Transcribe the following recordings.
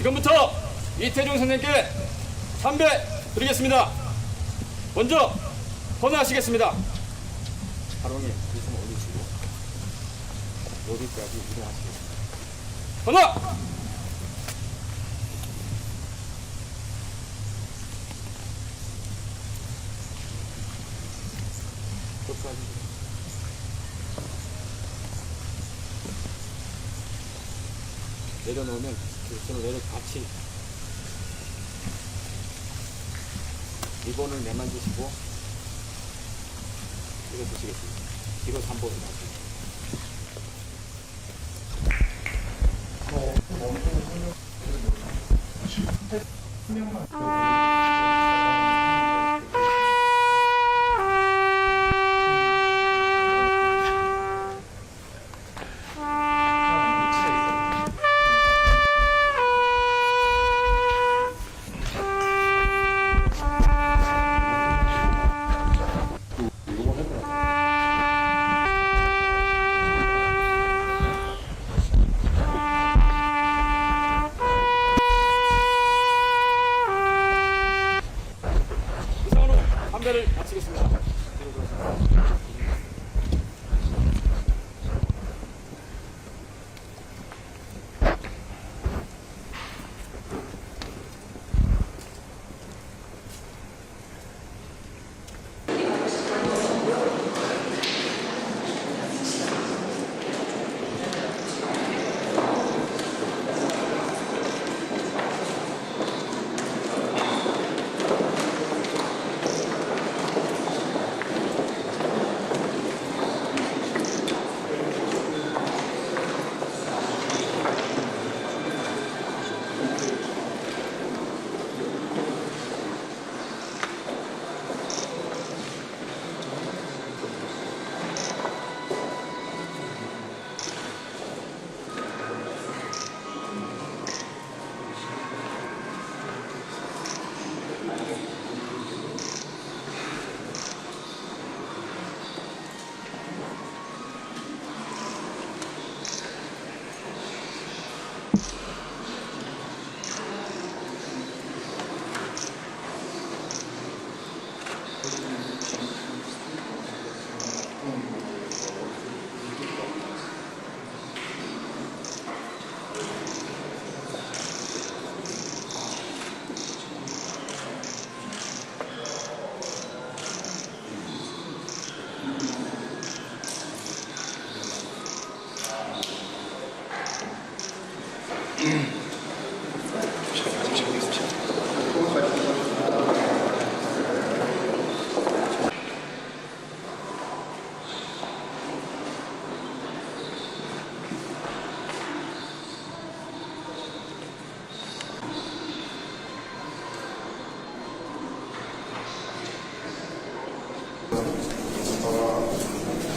지금부터 이태종 선생님께 삼배 드리겠습니다. 먼저 헌화하시겠습니다. 바롱에 있으면 올리시고 여기까지 이동하시겠습니다. 헌화! 내려놓으면 손을 내려 같이 리본을 내만지시고 이거 드시겠습니다. 뒤로 3번을 삼배를 마치겠습니다.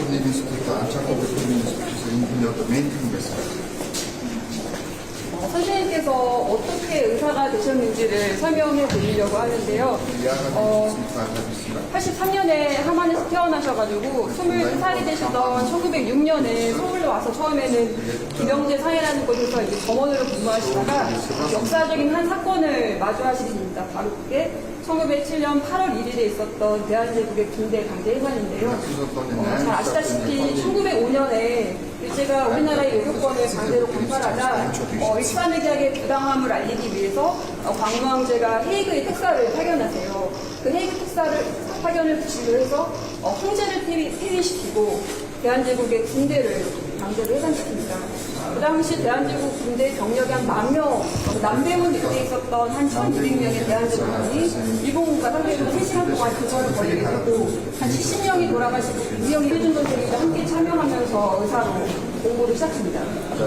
Podniebisko, tak, Czakowy, Podniebisko, 어떤 메인팅 메시지. 선생님께서 어떻게 의사가 되셨는지를 설명해 드리려고 하는데요. 83년에 하만에서 태어나셔가지고 22살이 되시던 1906년에 서울로 와서 처음에는 김영재 사회라는 곳에서 이제 점원으로 근무하시다가 역사적인 한 사건을 마주하시십니다. 바로 그게 1907년 8월 1일에 있었던 대한제국의 군대 강제 해산인데요. 잘 아시다시피 1905년에 일제가 우리나라의 요격권을 강제로 강탈하자 일산의 계약의 부당함을 알리기 위해서 광무왕제가 헤이그의 특사를 파견하세요. 그 헤이그 파견을 부치로 해서 황제를 퇴위시키고 대한제국의 군대를 강제로 해산시킵니다. 그 당시 대한제국 군대 병력이 한 10,000명, 남대문 일대에 있었던 한 1,200명의 대한제국군이 일본군과 상대로 3시간 동안 교전을 벌이게 되고 한 70명이 돌아가시고 2명이 해준 선생님과 함께 참여하면서 의사로 공부를 시작합니다.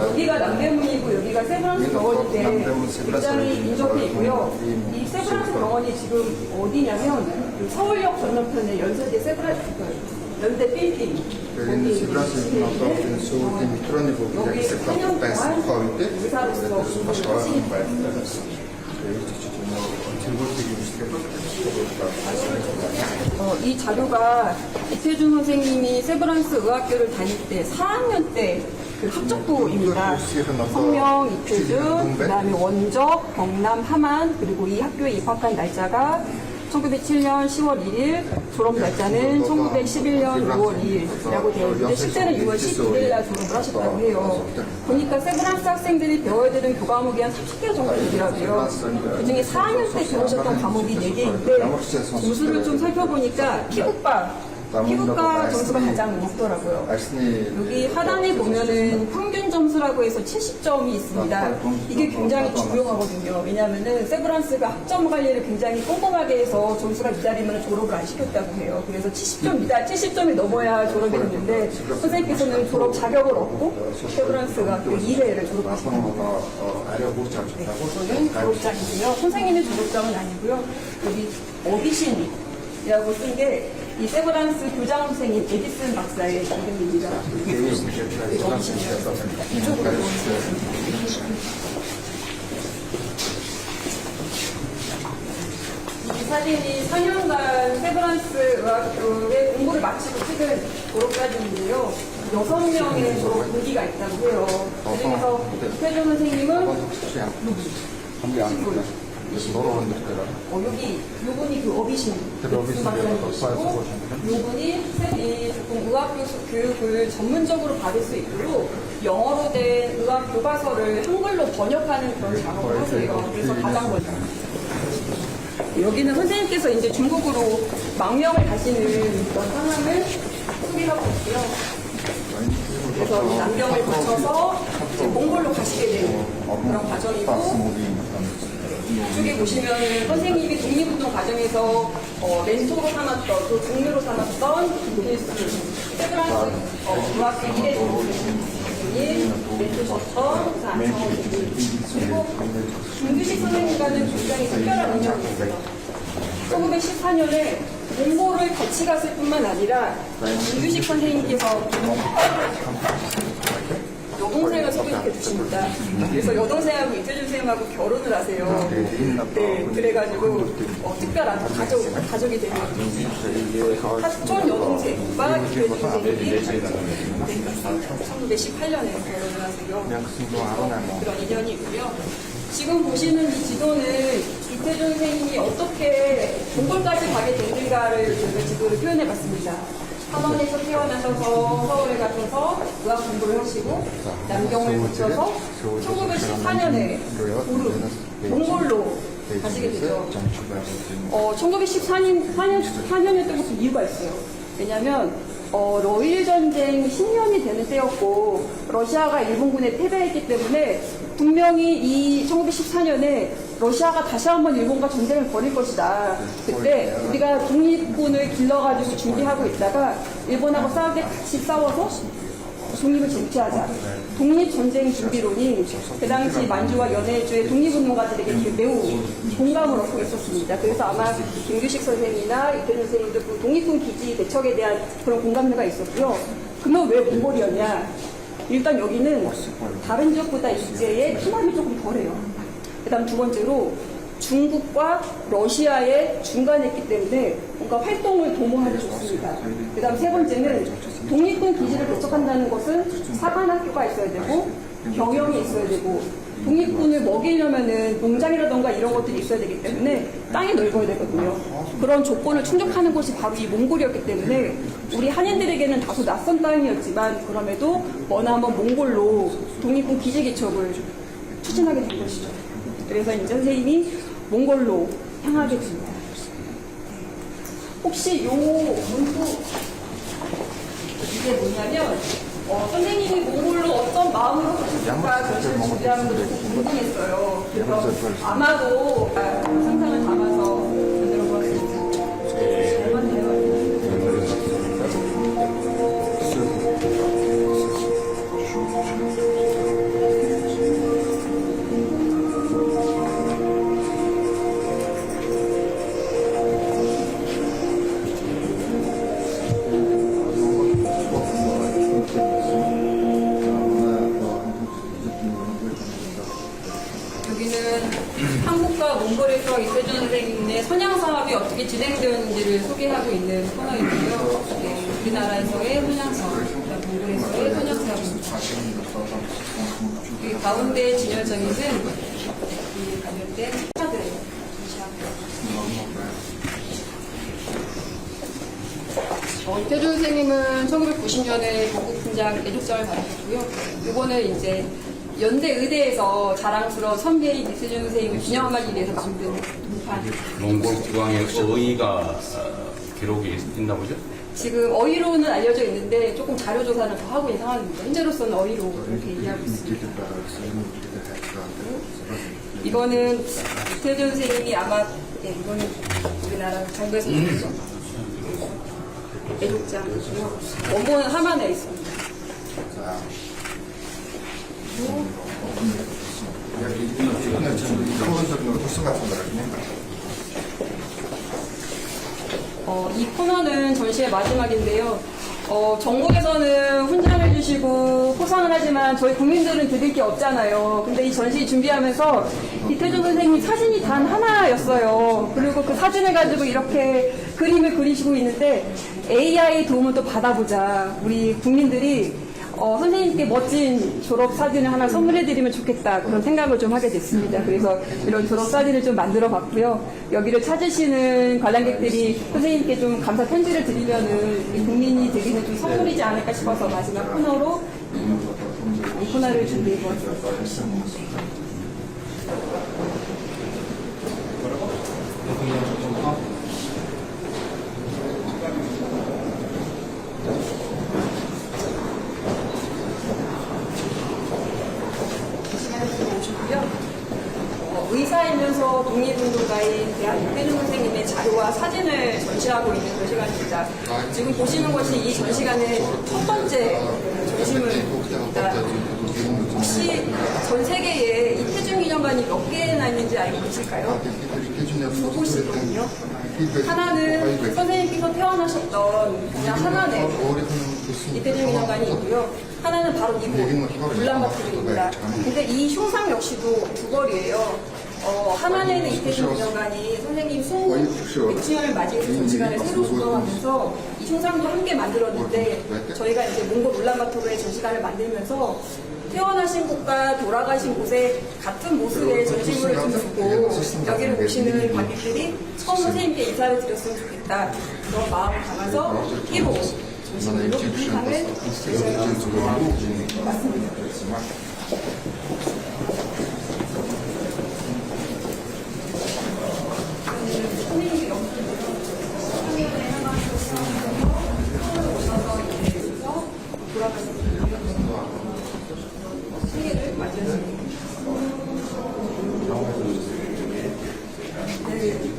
여기가 남대문이고 여기가 세브란스 병원인데 굉장히 인접해 있고요. 이 세브란스 병원이 지금 어디냐면 서울역 건너편에 연세대 연대 빌딩 În siguranță, în sul electronic, 여기 4년 동안 의사로서 공부를 이 자료가 이태준 선생님이 세브란스 의학교를 다닐 때 4학년 때 그 합격부입니다. 성명 이태준, 그 다음에 원적, 경남, 함안, 그리고 이 학교에 입학한 날짜가 1907년 10월 1일, 졸업 날짜는 1911년 6월 2일이라고 되어 있는데 실제는 6월 12일 날 졸업을 하셨다고 해요. 보니까 세브란스 학생들이 배워야 되는 교과목이 한 30개 정도 되더라고요. 그중에 4학년 때 배우셨던 과목이 4개인데 점수를 좀 살펴보니까 피부과 점수가 가장 높더라고요. 여기 하단에 보면은 평균 점수라고 해서 70점이 있습니다. 이게 굉장히 중요하거든요. 왜냐하면은 세브란스가 학점 관리를 굉장히 꼼꼼하게 해서 점수가 이달이면 졸업을 안 시켰다고 해요. 그래서 70점이다. 70점이 넘어야 졸업이 됐는데 선생님께서는 졸업 자격을 얻고 세브란스가 2회를 졸업하셨습니다. 이거는 졸업장이고요. 선생님의 졸업장은 아니고요. 여기 어비신이라고 쓴 게 이 세브란스 교장 선생님 에디슨 박사의 이름입니다. 이쪽으로 이 사진이 4년간 세브란스 의학교에 공부를 마치고 찍은 졸업사진인데요. 6명의 졸업 동기가 있다고 해요. 그중에서 이태준 선생님은 여기 요분이 그 어비신 박사님이시고 요분이 의학교 교육을 전문적으로 받을 수 있도록 영어로 된 의학 교과서를 한글로 번역하는 그런 작업을 하세요. 그래서 가장 먼저 여기는 선생님께서 이제 중국으로 망명을 가시는 그런 상황을 소개하고 있고요. 그래서 남경을 거쳐서 몽골로 가시게 되는 그런 과정이고 이쪽에 보시면 선생님이 독립운동 과정에서 멘토로 삼았던 또 동료로 삼았던 김필수 세브란스 의학교 1회 선생님 멘토셨던 안성호 선생님 그리고 김규식 선생님과는 굉장히 특별한 인연이 있어요. 1914년에 몽골을 같이 갔을 뿐만 아니라 김규식 선생님께서 여동생을 소개시켜 주십니다. 그래서 여동생하고 이태준 선생님하고 결혼을 하세요. 네, 그래가지고 특별한 가족이 되는 사촌 여동생과 이태준 선생님이 1918년에 결혼을 하세요. 그런 인연이 있고요. 지금 보시는 이 지도는 이태준 선생님이 어떻게 몽골까지 가게 됐는가를 저희가 지도를 표현해봤습니다. 함원에서 태어나셔서 서울에 가셔서 의학 공부를 하시고 남경을 거쳐서 1914년에 몽골로 가시게 되죠. 1914년이었던 것도 이유가 있어요. 왜냐하면 러일 전쟁 10년이 되는 때였고 러시아가 일본군에 패배했기 때문에 분명히 이 1914년에 러시아가 다시 한번 일본과 전쟁을 벌일 것이다. 그때 우리가 독립군을 길러가지고 준비하고 있다가 일본하고 싸우게 같이 싸워서 독립을 쟁취하자. 독립전쟁 준비론이 그 당시 만주와 연해주의 독립운동가들에게 매우 공감을 얻고 있었습니다. 그래서 아마 김규식 선생이나 이태준 선생님도 그 독립군 기지 대척에 대한 그런 공감대가 있었고요. 그러면 왜 몽골이었냐? 일단 여기는 다른 지역보다 일제의 피납이 조금 덜해요. 그다음 두 번째로 중국과 러시아의 중간에 있기 때문에 뭔가 활동을 도모하기 좋습니다. 그다음 세 번째는 독립군 기지를 개척한다는 것은 사관학교가 있어야 되고 경영이 있어야 되고 독립군을 먹이려면은 농장이라던가 이런 것들이 있어야 되기 때문에 땅이 넓어야 되거든요. 그런 조건을 충족하는 곳이 바로 이 몽골이었기 때문에 우리 한인들에게는 다소 낯선 땅이었지만 그럼에도 머나먼 몽골로 독립군 기지 개척을 추진하게 된 것이죠. 그래서 이제 선생님이 몽골로 향하게 됩니다. 혹시 요 문구 이게 뭐냐면 선생님이 몽골로 어떤 마음으로 가셨을까 전시를 준비하는 것도 궁금했어요. 그래서 아마도 상상을 담아서 만들어보았습니다. 잘 맞네요. 여기는 한국과 몽골에서 이태준 선생님의 선양 사업이 어떻게 진행되었는지를 소개하고 있는 코너인데요. 네, 우리나라에서의 선양 사업, 몽골에서의 선양 사업입니다. 이 가운데 진열장에는 이 관련된 카드 이태준 선생님은 1990년에 건국훈장 애족장을 받으셨고요. 이거는 이제 연대 의대에서 자랑스러운 선배인 이태준 선생님을 기념하기 위해서 만든 동판. 몽골 국왕의 어의가 기록이 있나 보죠? 지금 어휘로는 알려져 있는데 조금 자료 조사를 더 하고 있는 상황입니다. 현재로서는 어휘로 이렇게 얘기하고 있습니다. 이거는 이태준 선생님이 아마 이거는 우리나라 정부에서 만들죠. 애족장이고요. 원본은 하만에 있습니다. 이거는 지금 기본적으로 호수 같은 거거든요. 이 코너는 전시의 마지막인데요. 정부에서는 훈장을 주시고 포상을 하지만 저희 국민들은 드릴 게 없잖아요. 근데 이 전시 준비하면서 이태준 선생님 사진이 단 하나였어요. 그리고 그 사진을 가지고 이렇게 그림을 그리시고 있는데 AI의 도움을 또 받아보자. 우리 국민들이 선생님께 멋진 졸업 사진을 하나 선물해드리면 좋겠다 그런 생각을 좀 하게 됐습니다. 그래서 이런 졸업 사진을 좀 만들어 봤고요. 여기를 찾으시는 관람객들이 선생님께 좀 감사 편지를 드리면은 우리 국민이 드리는 좀 선물이지 않을까 싶어서 마지막 코너로 이 코너를 준비해 보았습니다. 의사이면서 독립운동가인 대한 이태준 선생님의 자료와 사진을 전시하고 있는 전시관입니다. 지금 보시는 것이 이 전시관의 첫 번째 전시물입니다. 혹시 전 세계에 이태준 기념관이 몇 개나 있는지 알고 계실까요? 두 곳이거든요. 하나는 선생님께서 태어나셨던 그냥 하나네 이태준 기념관이 있고요. 하나는 바로 이곳 울란바토르입니다. 근데 이 흉상 역시도 두 거리예요. 하나는 이태준 기념관이 선생님 송 100주년을 맞이해서 전시관을 새로 조성하면서 이 흉상도 함께 만들었는데 저희가 이제 몽골 울란바토르의 전시관을 만들면서 태어나신 곳과 돌아가신 곳에 같은 모습의 전시물을 좀 두고 여기를 보시는 관객들이 처음 선생님께 인사를 드렸으면 좋겠다 그런 마음을 담아서 1호 전시물로 흉상을 제시하고 맞습니다.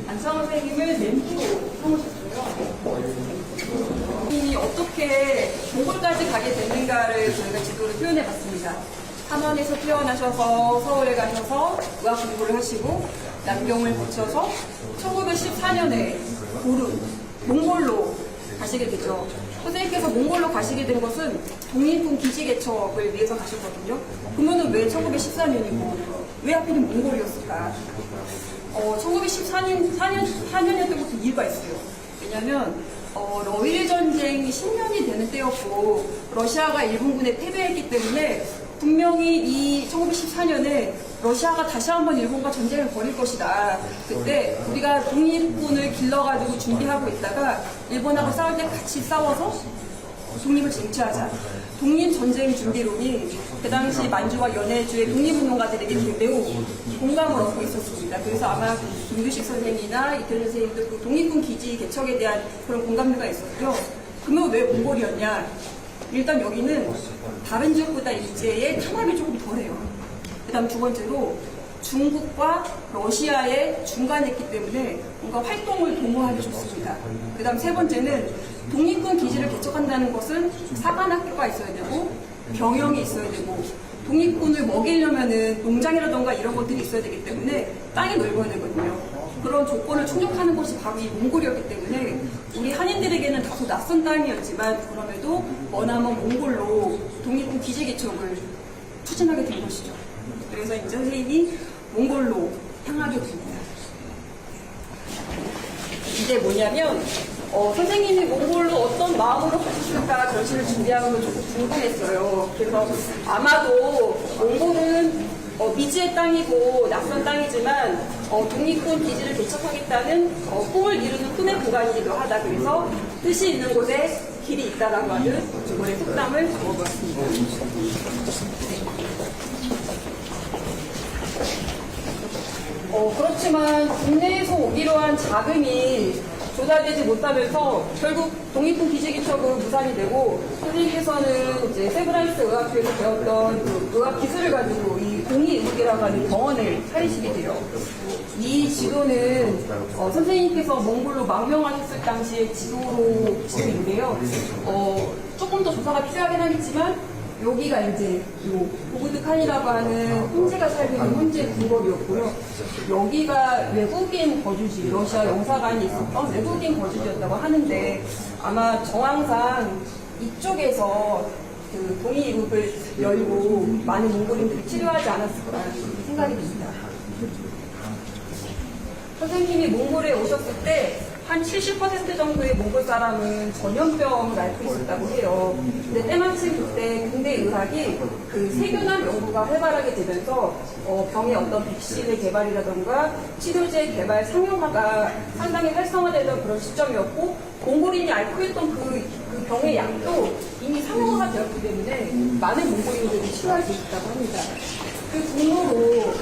안상호 선생님을 멘토로 삼으셨고요. 이 어떻게 몽골까지 가게 됐는가를 저희가 지도로 표현해봤습니다. 함원에서 태어나셔서 서울에 가셔서 의학 공부를 하시고 남경을 거쳐서 1914년에 고르 몽골로 가시게 되죠. 선생님께서 몽골로 가시게 된 것은 독립군 기지 개척을 위해서 가셨거든요. 그러면은 왜 1914년이고 왜 하필이면 몽골이었을까? 1914년 때부터 이유가 있어요. 왜냐면 러일 전쟁이 10년이 되는 때였고 러시아가 일본군에 패배했기 때문에 분명히 이 1914년에 러시아가 다시 한번 일본과 전쟁을 벌일 것이다. 그때 우리가 독립군을 길러가지고 준비하고 있다가 일본하고 싸울 때 같이 싸워서 독립을 쟁취하자. 독립전쟁 준비론이 그 당시 만주와 연해주의 독립운동가들에게 매우 공감을 얻고 있었습니다. 그래서 아마 김규식 선생이나 이태준 선생님도 그 독립군 기지 개척에 대한 그런 공감대가 있었고요. 그러면 왜 몽골이었냐? 일단 여기는 다른 지역보다 일제의 탄압이 조금 덜해요. 그 다음 두 번째로 중국과 러시아에 중간했기 때문에 뭔가 활동을 도모하기 좋습니다. 그 다음 세 번째는 독립군 기지를 개척한다는 것은 사관학교가 있어야 되고 병영이 있어야 되고 독립군을 먹이려면은 농장이라던가 이런 것들이 있어야 되기 때문에 땅이 넓어야 되거든요. 그런 조건을 충족하는 것이 바로 이 몽골이었기 때문에 우리 한인들에게는 다소 낯선 땅이었지만 그럼에도 머나먼 몽골로 독립군 기지 개척을 추진하게 된 것이죠. 그래서 이제 선생님이 몽골로 향하게 됩니다. 이제 뭐냐면 선생님이 몽골로 어떤 마음으로 가셨을까 전시를 준비하는 건 조금 궁금했어요. 그래서 아마도 몽골은 미지의 땅이고 낯선 땅이지만 독립군 기지를 개척하겠다는 꿈을 이루는 꿈의 공간이기도 하다. 그래서 뜻이 있는 곳에 길이 있다라고 하는 이번에 속담을 적어보았습니다. 그렇지만 국내에서 오기로 한 자금이 조달되지 못하면서 결국 독립군 기지 개척은 무산이 되고 선생님께서는 이제 세브란스 의학교에서 배웠던 그 의학 기술을 가지고 이 공의의학이라고 하는 병원을 차리시게 돼요. 이 지도는 선생님께서 몽골로 망명하셨을 당시의 지도인데요. 조금 더 조사가 필요하긴 하겠지만 여기가 이제 보그드칸이라고 하는 훈제가 살고 있는 훈제 궁궐이었고요. 여기가 외국인 거주지, 러시아 영사관이 있었던 외국인 거주지였다고 하는데 아마 정황상 이쪽에서 그 동의입을 열고 많은 몽골인들이 치료하지 않았을까 생각이 듭니다. 선생님이 몽골에 오셨을 때 한 70% 정도의 몽골 사람은 전염병을 앓고 있었다고 해요. 근데 때마침 그때 근대 의학이 그 세균학 연구가 활발하게 되면서 병의 어떤 백신의 개발이라던가 치료제 개발 상용화가 상당히 활성화되던 그런 시점이었고 몽골인이 앓고 있던 그 병의 약도 이미 상용화가 되었기 때문에 많은 몽골인들이 치료할 수 있다고 합니다. 그 분으로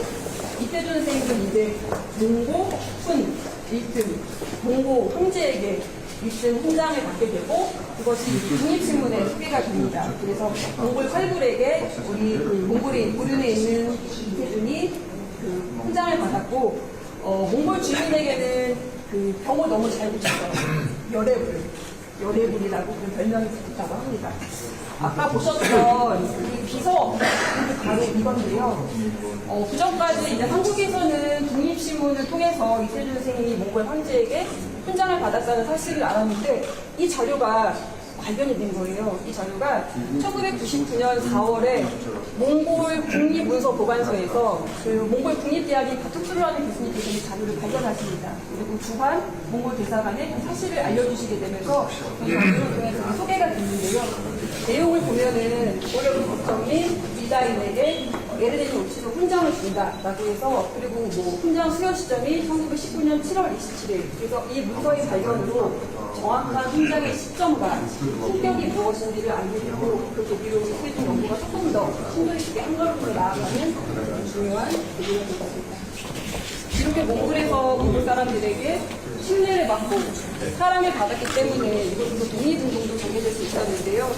이태준 선생님은 이제 몽고, 훈, 일등, 몽고 황제에게 일등 훈장을 받게 되고 그것이 독립신문에 소개가 됩니다. 그래서 몽골 칼굴에게 우리 몽골의 고륜에 있는 이태준이 그 훈장을 받았고 몽골 주민에게는 그 병을 너무 잘 고쳤어요. 열애불이라고 그 별명이 붙었다고 합니다. 아까 보셨던 이 비서 바로 이건데요. 그 전까지 이제 한국에서는 독립신문을 통해서 이태준 선생님이 몽골 황제에게 훈장을 받았다는 사실을 알았는데 이 자료가 발견이 된 거예요. 이 자료가 1999년 4월에 몽골 국립문서보관소에서 그 몽골 국립대학인 가툭수를 하는 교수님께서 이 자료를 발견하십니다. 그리고 주한 몽골 대사관에 그 사실을 알려주시게 되면서 이 자료를 통해서 소개가 됐는데요. 내용을 보면은 오려는 국정이 이다인에게 예르데니 오치로 훈장을 준다라고 해서 그리고 뭐 훈장 수여 시점이 1919년 7월 27일 그래서 이 문서의 발견으로 정확한 훈장의 시점과 품격이 무엇인지를 알게 되고 그 계기로 이태준 연구가 조금 더 심도 있게 한 걸음으로 나아가는 중요한 계기가 되었습니다. 이렇게 몽골에서 몽골 사람들에게 신뢰를 받고 사랑을 받았기 때문에 이곳에서 독립운동도 전개될 수 있었는데요.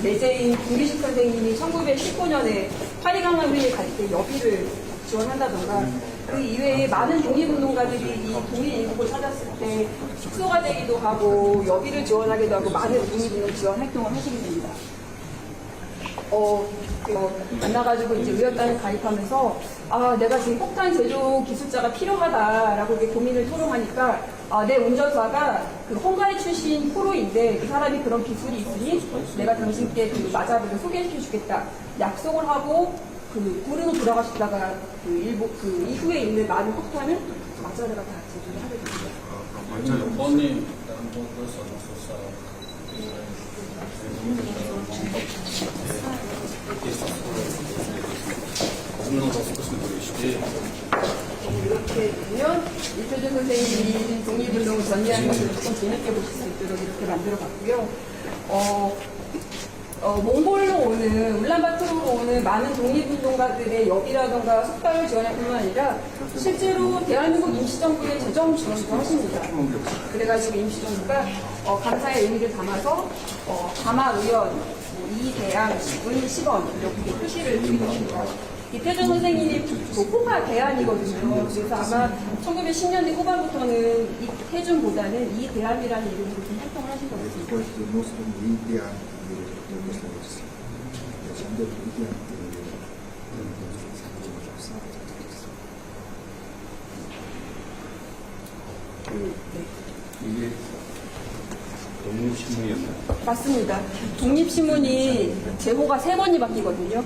내재인 김규식 선생님이 1919년에 파리강남 회의에 갈 때 여비를 지원한다던가 그 이외에 많은 독립운동가들이 이 독립인국을 찾았을 때 숙소가 되기도 하고 여비를 지원하기도 하고 많은 독립운동 지원 활동을 하시게 됩니다. 만나가지고 이제 의협단에 가입하면서 내가 지금 폭탄 제조 기술자가 필요하다라고 이렇게 고민을 토로하니까 내 운전사가 그 헝가리 출신 포로인데 그 사람이 그런 기술이 있으니 내가 당신께 그 마자르를 소개시켜 주겠다 약속을 하고 그 구르로 돌아가시다가 그 이후에 있는 많은 폭탄을 마자르가 다 제조를 하게 됩니다. Only 이렇게 보면 이태준 선생님이 독립운동을 전개하는 것을 조금 재밌게 보실 수 있도록 이렇게 만들어봤고요. 몽골로 오는 울란바토르로 오는 많은 독립운동가들의 여비라던가 숙박을 지원할 뿐만 아니라 실제로 대한민국 임시정부의 재정 지원도 하십니다. 그래가지고 임시정부가 감사의 의미를 담아서 가마의원, 이대양, 지분 10원 이렇게 표시를 드리고 있습니다. 이태준 선생님이 후가 대안이거든요. 그래서 아마 1910년대 후반부터는 이태준보다는 이대안이라는 이름으로 좀 활동을 하신 것 같습니다. Because the Muslim India Muslims. Under India 이게 독립신문이었나요? 맞습니다. 독립신문이 제호가 3번이 바뀌거든요.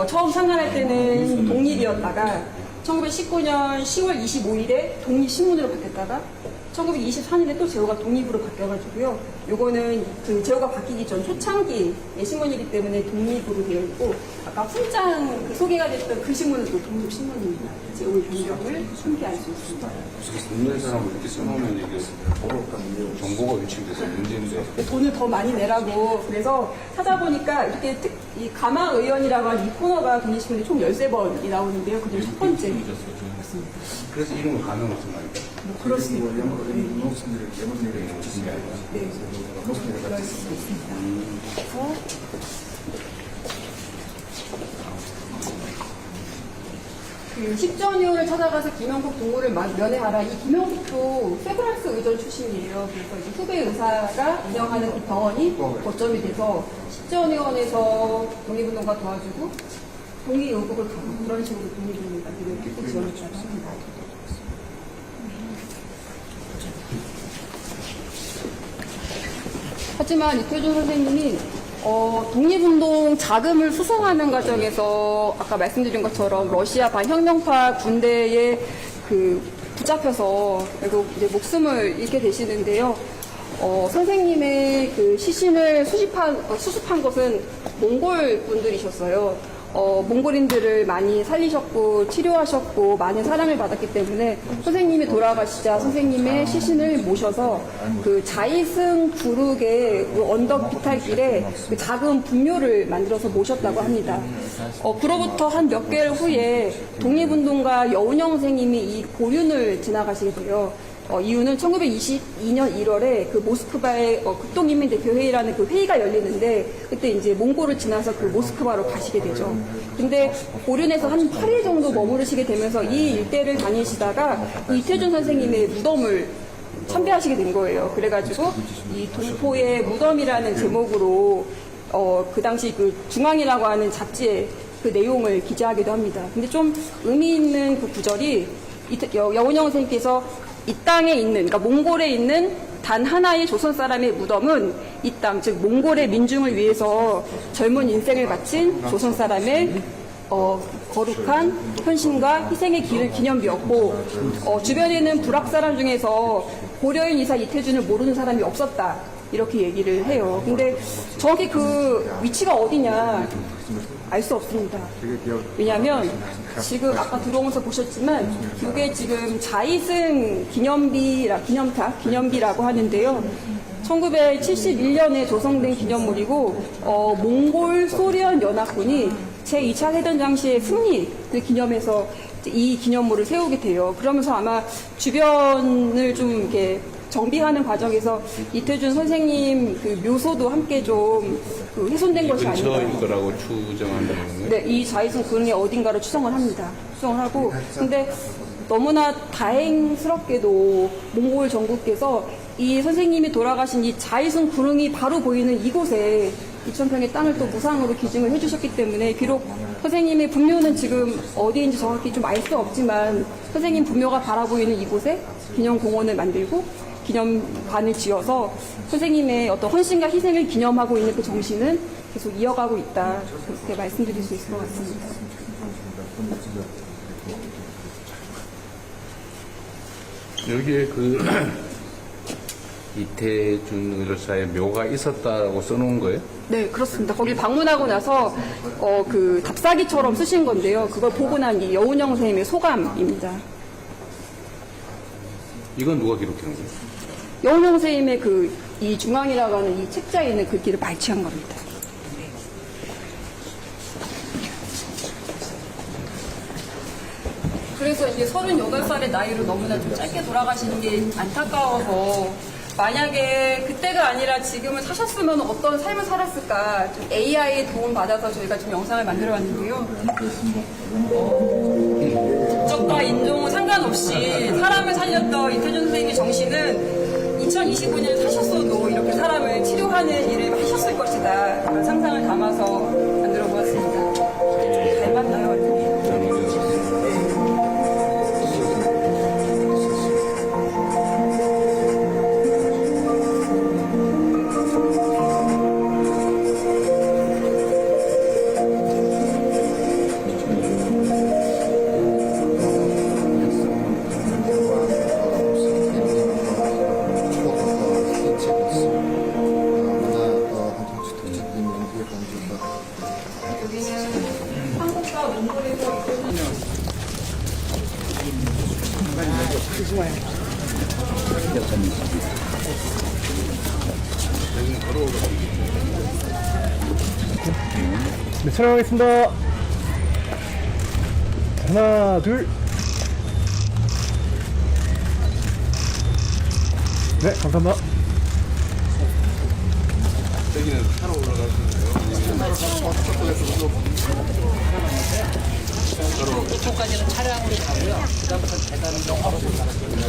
처음 창간할 때는 독립이었다가 1919년 10월 25일에 독립신문으로 바뀌었다가 1924년에 또 제호가 독립으로 바뀌어가지고요. 요거는 그 제호가 바뀌기 전 초창기의 신문이기 때문에 독립으로 되어 있고 아까 훈장 그 소개가 됐던 그 신문은 또 독립신문입니다. 제호의 변경을 함께 알 수 있습니다. 있는 사람을 이렇게 써놓으면 이게 정보가 유출돼서 문제인데 돈을 더 많이 내라고 그래서 찾아보니까 이렇게 이 가마 의원이라고 하는 이 코너가 독립신문에 총 13번이 나오는데요. 그중 첫 번째. 맞습니다. 그래서 이름을 가면 어떤 말입니까? 그렇습니다. Muslim들을 예문들을 주신 게 아니라 네. Muslim들 그럴 수 있습니다. 그래서 그 10전위원을 찾아가서 김영국 동무를 면회하라. 이 김영국도 세브란스 의전 출신이에요. 그래서 이제 후배 의사가 운영하는 그 병원이 거점이 돼서 10전위원에서 독립운동가 도와주고 독립의국을 가고 그런 식으로 독립운동가들을 또 지원했다고 합니다. 하지만 이태준 선생님이 독립운동 자금을 수송하는 과정에서 아까 말씀드린 것처럼 러시아 반혁명파 군대에 그 붙잡혀서 결국 이제 목숨을 잃게 되시는데요. 선생님의 그 시신을 수습한 것은 몽골 분들이셨어요. 몽골인들을 많이 살리셨고 치료하셨고 많은 사랑을 받았기 때문에 선생님이 돌아가시자 선생님의 시신을 모셔서 그 자이승 부룩의 그 언덕 비탈길에 그 작은 분묘를 만들어서 모셨다고 합니다. 그로부터 한 몇 개월 후에 독립운동가 여운형 선생님이 이 고륜을 지나가시게 돼요. 이유는 1922년 1월에 그 모스크바의 극동인민대표회의라는 그 회의가 열리는데 그때 이제 몽골을 지나서 그 모스크바로 가시게 되죠. 근데 고륜에서 한 8일 정도 머무르시게 되면서 이 일대를 다니시다가 이태준 선생님의 무덤을 참배하시게 된 거예요. 그래가지고 이 동포의 무덤이라는 제목으로 그 당시 그 중앙이라고 하는 잡지에 그 내용을 기재하기도 합니다. 근데 좀 의미 있는 그 구절이 여운형 선생님께서 이 땅에 있는, 그러니까 몽골에 있는 단 하나의 조선 사람의 무덤은 이 땅, 즉 몽골의 민중을 위해서 젊은 인생을 바친 조선 사람의 거룩한 헌신과 희생의 길을 기념비였고 주변에는 불악 사람 중에서 고려인 이사 이태준을 모르는 사람이 없었다 이렇게 얘기를 해요. 근데 정확히 그 위치가 어디냐 알 수 없습니다. 왜냐하면 지금 아까 들어오면서 보셨지만 이게 지금 자이승 기념비라고 하는데요. 1971년에 조성된 기념물이고 몽골 소련 연합군이 제2차 세전 당시의 승리를 기념해서 이 기념물을 세우게 돼요. 그러면서 아마 주변을 좀 이렇게 정비하는 과정에서 이태준 선생님 그 묘소도 함께 좀 그 훼손된 것이 아닌가. 근처일 거라고 추정한다는 거예요? 네, 이 자이승 구릉의 어딘가를 추정을 합니다. 추정을 하고. 근데 너무나 다행스럽게도 몽골 정부께서 이 선생님이 돌아가신 이 자이승 구릉이 바로 보이는 이곳에 2,000평의 땅을 또 무상으로 기증을 해주셨기 때문에 비록 선생님의 분묘는 지금 어디인지 정확히 좀 알 수 없지만 선생님 분묘가 바라보이는 이곳에 기념공원을 만들고 기념관을 지어서 선생님의 어떤 헌신과 희생을 기념하고 있는 그 정신은 계속 이어가고 있다. 그렇게 말씀드릴 수 있을 것 같습니다. 여기에 그 이태준 의료사의 묘가 있었다고 써놓은 거예요? 네, 그렇습니다. 거기 방문하고 나서 그 답사기처럼 쓰신 건데요. 그걸 보고 난 이 여운영 선생님의 소감입니다. 이건 누가 기록한 거예요? 여운영 선생님의 이 중앙이라고 하는 이 책자에 있는 글귀를 발췌한 겁니다. 그래서 이제 38살의 나이로 너무나 좀 짧게 돌아가시는 게 안타까워서 만약에 그때가 아니라 지금을 사셨으면 어떤 삶을 살았을까 좀 AI의 도움 받아서 저희가 좀 영상을 만들어 왔는데요. 국적과 인종은 상관없이 사람을 살렸던 이태준 선생님의 정신은 2025년에 사셨어도 이렇게 사람을 치료하는 일을 하셨을 것이다. 그런 상상을 담아서 만들어 보았습니다. 잘 맞나요? 여기는 한국과 몽골에서 네, 촬영하겠습니다. 하나, 둘. 네, 감사합니다. 여기는 차로 올라가시는 이쪽까지는 차량으로 가고요. 그다음부터 계단은 바로 올라가시면